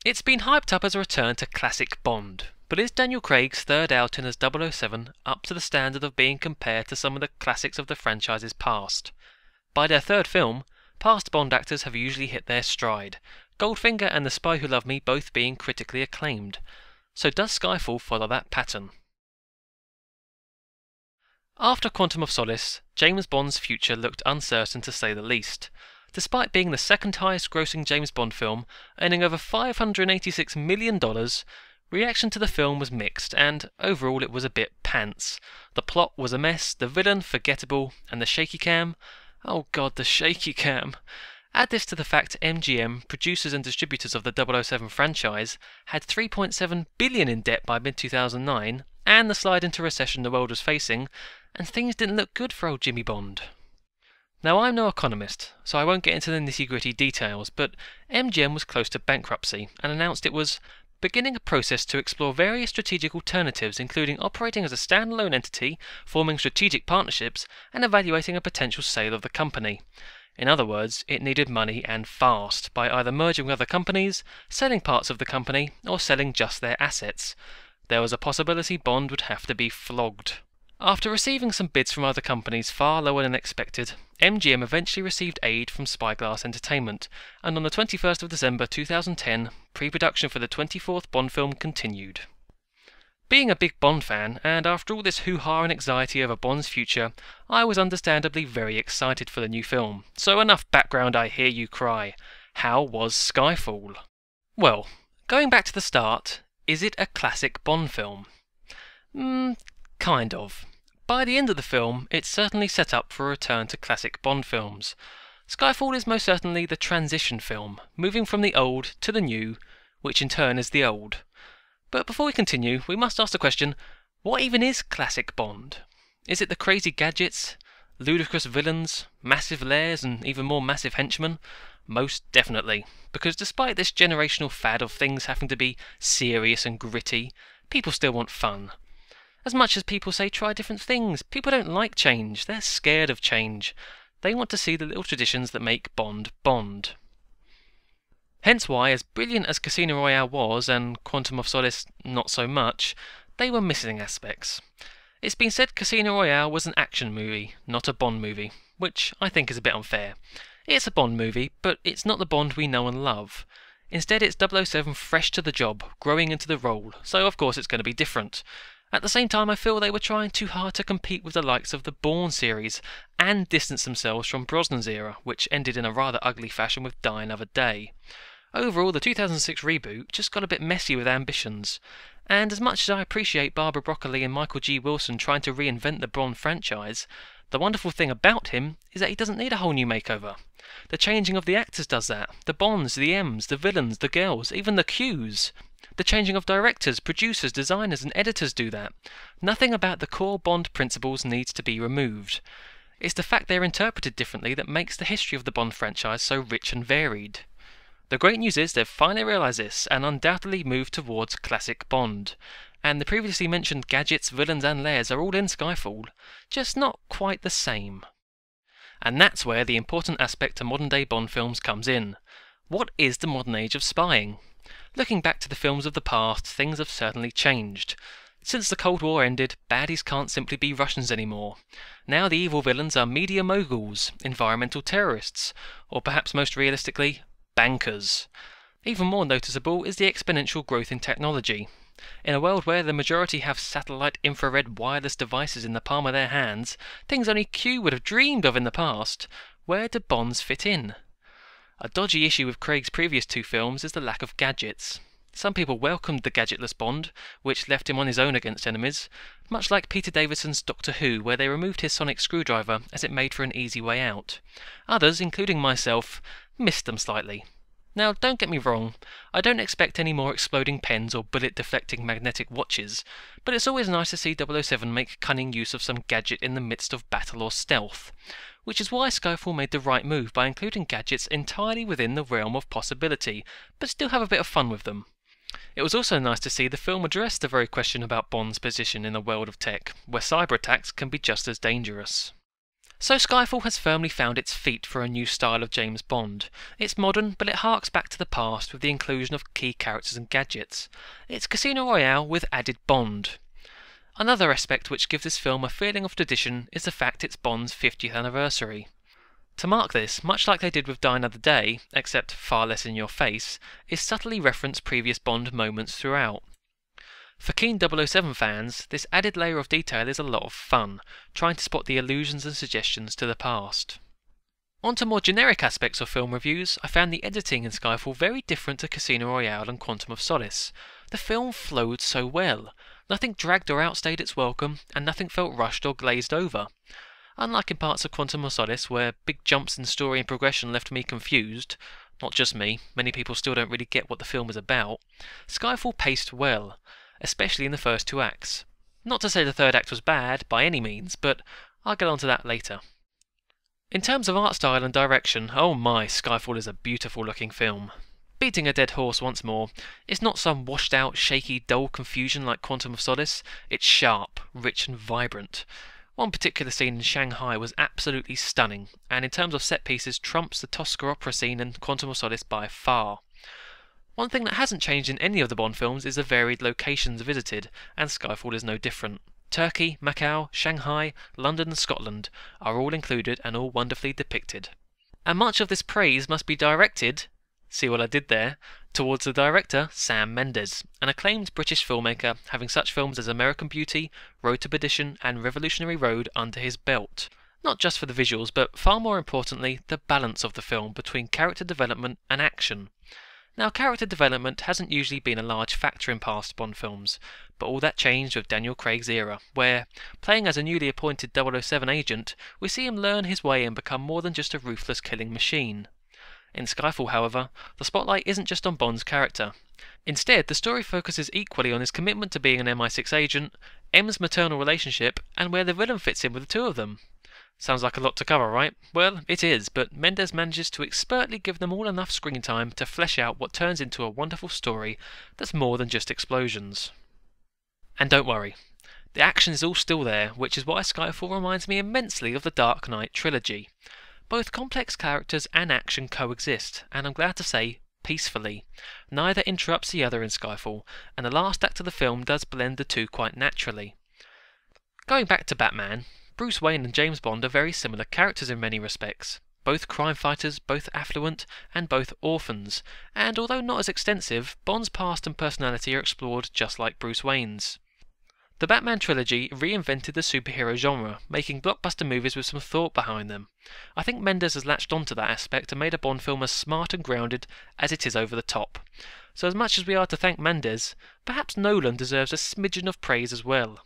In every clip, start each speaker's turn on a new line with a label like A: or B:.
A: It's been hyped up as a return to classic Bond, but is Daniel Craig's third outing as 007 up to the standard of being compared to some of the classics of the franchise's past? By their third film, past Bond actors have usually hit their stride, Goldfinger and The Spy Who Loved Me both being critically acclaimed. So does Skyfall follow that pattern? After Quantum of Solace, James Bond's future looked uncertain to say the least. Despite being the second highest grossing James Bond film, earning over $586 million, reaction to the film was mixed, and overall it was a bit pants. The plot was a mess, the villain forgettable, and the shaky cam? Oh god, the shaky cam. Add this to the fact MGM, producers and distributors of the 007 franchise, had $3.7 billion in debt by mid-2009, and the slide into recession the world was facing, and things didn't look good for old Jimmy Bond. Now, I'm no economist, so I won't get into the nitty-gritty details, but MGM was close to bankruptcy and announced it was beginning a process to explore various strategic alternatives, including operating as a standalone entity, forming strategic partnerships, and evaluating a potential sale of the company. In other words, it needed money and fast, by either merging with other companies, selling parts of the company, or selling just their assets. There was a possibility Bond would have to be flogged. After receiving some bids from other companies far lower than expected, MGM eventually received aid from Spyglass Entertainment, and on the 21st of December 2010, pre-production for the 24th Bond film continued. Being a big Bond fan, and after all this hoo-ha and anxiety over Bond's future, I was understandably very excited for the new film. So enough background, I hear you cry. How was Skyfall? Well, going back to the start, is it a classic Bond film? Kind of. By the end of the film, it's certainly set up for a return to classic Bond films. Skyfall is most certainly the transition film, moving from the old to the new, which in turn is the old. But before we continue, we must ask the question, what even is classic Bond? Is it the crazy gadgets, ludicrous villains, massive lairs, and even more massive henchmen? Most definitely, because despite this generational fad of things having to be serious and gritty, people still want fun. As much as people say try different things, people don't like change, they're scared of change. They want to see the little traditions that make Bond Bond. Hence why, as brilliant as Casino Royale was, and Quantum of Solace not so much, they were missing aspects. It's been said Casino Royale was an action movie, not a Bond movie, which I think is a bit unfair. It's a Bond movie, but it's not the Bond we know and love. Instead it's 007 fresh to the job, growing into the role, so of course it's going to be different. At the same time, I feel they were trying too hard to compete with the likes of the Bourne series, and distance themselves from Brosnan's era, which ended in a rather ugly fashion with Die Another Day. Overall, the 2006 reboot just got a bit messy with ambitions, and as much as I appreciate Barbara Broccoli and Michael G. Wilson trying to reinvent the Bond franchise, the wonderful thing about him is that he doesn't need a whole new makeover. The changing of the actors does that, the Bonds, the M's, the villains, the girls, even the Q's. The changing of directors, producers, designers and editors do that. Nothing about the core Bond principles needs to be removed. It's the fact they're interpreted differently that makes the history of the Bond franchise so rich and varied. The great news is they've finally realised this and undoubtedly moved towards classic Bond. And the previously mentioned gadgets, villains and lairs are all in Skyfall, just not quite the same. And that's where the important aspect to modern day Bond films comes in. What is the modern age of spying? Looking back to the films of the past, things have certainly changed. Since the Cold War ended, baddies can't simply be Russians anymore. Now the evil villains are media moguls, environmental terrorists, or perhaps most realistically, bankers. Even more noticeable is the exponential growth in technology. In a world where the majority have satellite infrared wireless devices in the palm of their hands, things only Q would have dreamed of in the past, where do Bonds fit in? A dodgy issue with Craig's previous two films is the lack of gadgets. Some people welcomed the gadgetless Bond, which left him on his own against enemies, much like Peter Davison's Doctor Who, where they removed his sonic screwdriver as it made for an easy way out. Others, including myself, missed them slightly. Now, don't get me wrong, I don't expect any more exploding pens or bullet-deflecting magnetic watches, but it's always nice to see 007 make cunning use of some gadget in the midst of battle or stealth. Which is why Skyfall made the right move by including gadgets entirely within the realm of possibility, but still have a bit of fun with them. It was also nice to see the film address the very question about Bond's position in the world of tech, where cyber attacks can be just as dangerous. So Skyfall has firmly found its feet for a new style of James Bond. It's modern, but it harks back to the past with the inclusion of key characters and gadgets. It's Casino Royale with added Bond. Another aspect which gives this film a feeling of tradition is the fact it's Bond's 50th anniversary. To mark this, much like they did with Die Another Day, except far less in your face, is subtly reference previous Bond moments throughout. For keen 007 fans, this added layer of detail is a lot of fun, trying to spot the allusions and suggestions to the past. On to more generic aspects of film reviews, I found the editing in Skyfall very different to Casino Royale and Quantum of Solace. The film flowed so well. Nothing dragged or outstayed its welcome, and nothing felt rushed or glazed over. Unlike in parts of Quantum of Solace, where big jumps in story and progression left me confused, not just me, many people still don't really get what the film is about, Skyfall paced well, especially in the first two acts. Not to say the third act was bad, by any means, but I'll get onto that later. In terms of art style and direction, oh my, Skyfall is a beautiful looking film. Beating a dead horse once more, it's not some washed out, shaky, dull confusion like Quantum of Solace, it's sharp, rich and vibrant. One particular scene in Shanghai was absolutely stunning, and in terms of set pieces trumps the Tosca opera scene in Quantum of Solace by far. One thing that hasn't changed in any of the Bond films is the varied locations visited, and Skyfall is no different. Turkey, Macau, Shanghai, London and Scotland are all included and all wonderfully depicted. And much of this praise must be directed, see what I did there, towards the director Sam Mendes, an acclaimed British filmmaker having such films as American Beauty, Road to Perdition and Revolutionary Road under his belt. Not just for the visuals, but far more importantly, the balance of the film between character development and action. Now, character development hasn't usually been a large factor in past Bond films, but all that changed with Daniel Craig's era, where, playing as a newly appointed 007 agent, we see him learn his way and become more than just a ruthless killing machine. In Skyfall, however, the spotlight isn't just on Bond's character. Instead, the story focuses equally on his commitment to being an MI6 agent, M's maternal relationship, and where the villain fits in with the two of them. Sounds like a lot to cover, right? Well, it is, but Mendes manages to expertly give them all enough screen time to flesh out what turns into a wonderful story that's more than just explosions. And don't worry, the action is all still there, which is why Skyfall reminds me immensely of the Dark Knight trilogy. Both complex characters and action coexist, and I'm glad to say, peacefully. Neither interrupts the other in Skyfall, and the last act of the film does blend the two quite naturally. Going back to Batman, Bruce Wayne and James Bond are very similar characters in many respects. Both crime fighters, both affluent, and both orphans, and although not as extensive, Bond's past and personality are explored just like Bruce Wayne's. The Batman trilogy reinvented the superhero genre, making blockbuster movies with some thought behind them. I think Mendes has latched onto that aspect and made a Bond film as smart and grounded as it is over the top. So as much as we are to thank Mendes, perhaps Nolan deserves a smidgen of praise as well.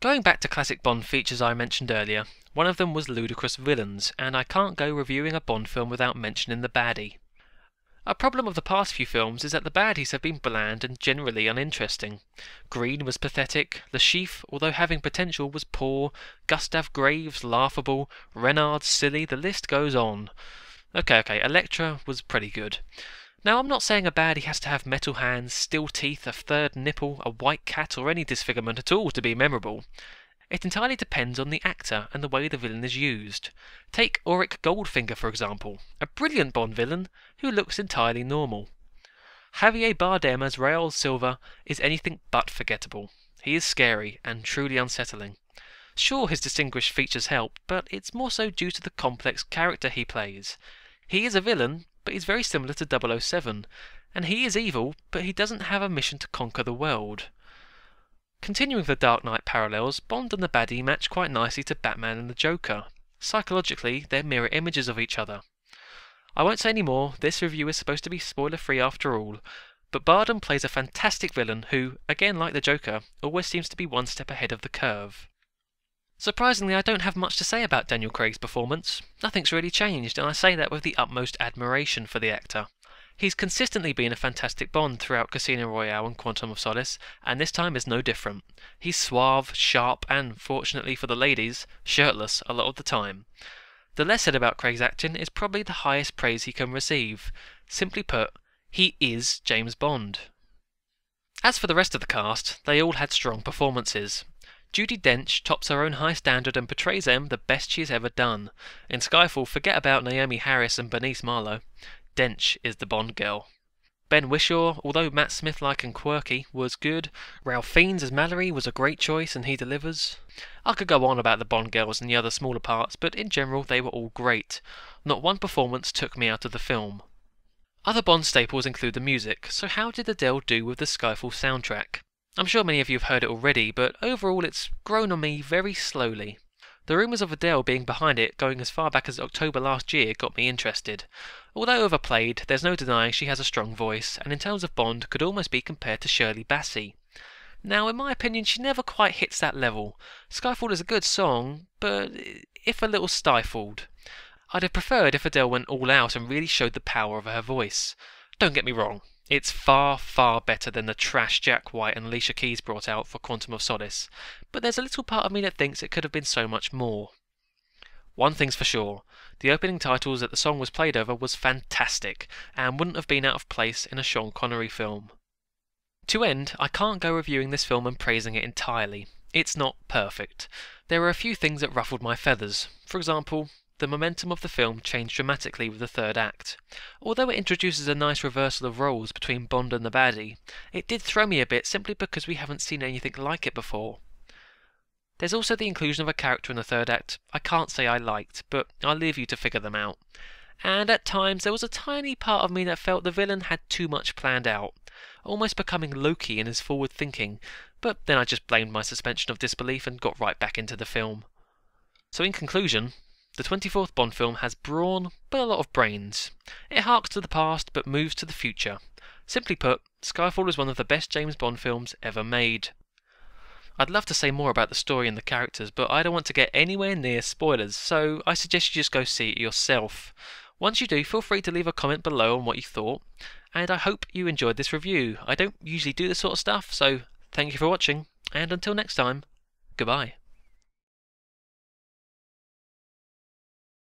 A: Going back to classic Bond features I mentioned earlier, one of them was ludicrous villains, and I can't go reviewing a Bond film without mentioning the baddie. A problem of the past few films is that the baddies have been bland and generally uninteresting. Green was pathetic, Le Chiffre, although having potential, was poor, Gustav Graves laughable, Renard silly, the list goes on. Okay, Elektra was pretty good. Now, I'm not saying a baddie has to have metal hands, steel teeth, a third nipple, a white cat, or any disfigurement at all to be memorable. It entirely depends on the actor and the way the villain is used. Take Auric Goldfinger, for example, a brilliant Bond villain who looks entirely normal. Javier Bardem as Raoul Silva is anything but forgettable. He is scary and truly unsettling. Sure, his distinguished features help, but it's more so due to the complex character he plays. He is a villain, but he's very similar to 007, and he is evil, but he doesn't have a mission to conquer the world. Continuing the Dark Knight parallels, Bond and the baddie match quite nicely to Batman and the Joker. Psychologically, they're mirror images of each other. I won't say any more, this review is supposed to be spoiler-free after all, but Bardem plays a fantastic villain who, again like the Joker, always seems to be one step ahead of the curve. Surprisingly, I don't have much to say about Daniel Craig's performance. Nothing's really changed, and I say that with the utmost admiration for the actor. He's consistently been a fantastic Bond throughout Casino Royale and Quantum of Solace, and this time is no different. He's suave, sharp, and, fortunately for the ladies, shirtless a lot of the time. The less said about Craig's acting is probably the highest praise he can receive. Simply put, he is James Bond. As for the rest of the cast, they all had strong performances. Judi Dench tops her own high standard and portrays M the best she has ever done. In Skyfall, forget about Naomi Harris and Bernice Marlowe. Dench is the Bond girl. Ben Whishaw, although Matt Smith-like and quirky, was good. Ralph Fiennes as Mallory was a great choice, and he delivers. I could go on about the Bond girls and the other smaller parts, but in general they were all great. Not one performance took me out of the film. Other Bond staples include the music, so how did Adele do with the Skyfall soundtrack? I'm sure many of you have heard it already, but overall it's grown on me very slowly. The rumours of Adele being behind it going as far back as October last year got me interested. Although overplayed, there's no denying she has a strong voice, and in terms of Bond could almost be compared to Shirley Bassey. Now, in my opinion, she never quite hits that level. Skyfall is a good song, but if a little stifled. I'd have preferred if Adele went all out and really showed the power of her voice. Don't get me wrong, it's far, far better than the trash Jack White and Alicia Keys brought out for Quantum of Solace, but there's a little part of me that thinks it could have been so much more. One thing's for sure, the opening titles that the song was played over was fantastic, and wouldn't have been out of place in a Sean Connery film. To end, I can't go reviewing this film and praising it entirely. It's not perfect. There are a few things that ruffled my feathers. For example, the momentum of the film changed dramatically with the third act. Although it introduces a nice reversal of roles between Bond and the baddie, it did throw me a bit simply because we haven't seen anything like it before. There's also the inclusion of a character in the third act I can't say I liked, but I'll leave you to figure them out. And at times there was a tiny part of me that felt the villain had too much planned out, almost becoming Loki in his forward thinking, but then I just blamed my suspension of disbelief and got right back into the film. So in conclusion, the 24th Bond film has brawn, but a lot of brains. It harks to the past, but moves to the future. Simply put, Skyfall is one of the best James Bond films ever made. I'd love to say more about the story and the characters, but I don't want to get anywhere near spoilers, so I suggest you just go see it yourself. Once you do, feel free to leave a comment below on what you thought, and I hope you enjoyed this review. I don't usually do this sort of stuff, so thank you for watching, and until next time, goodbye.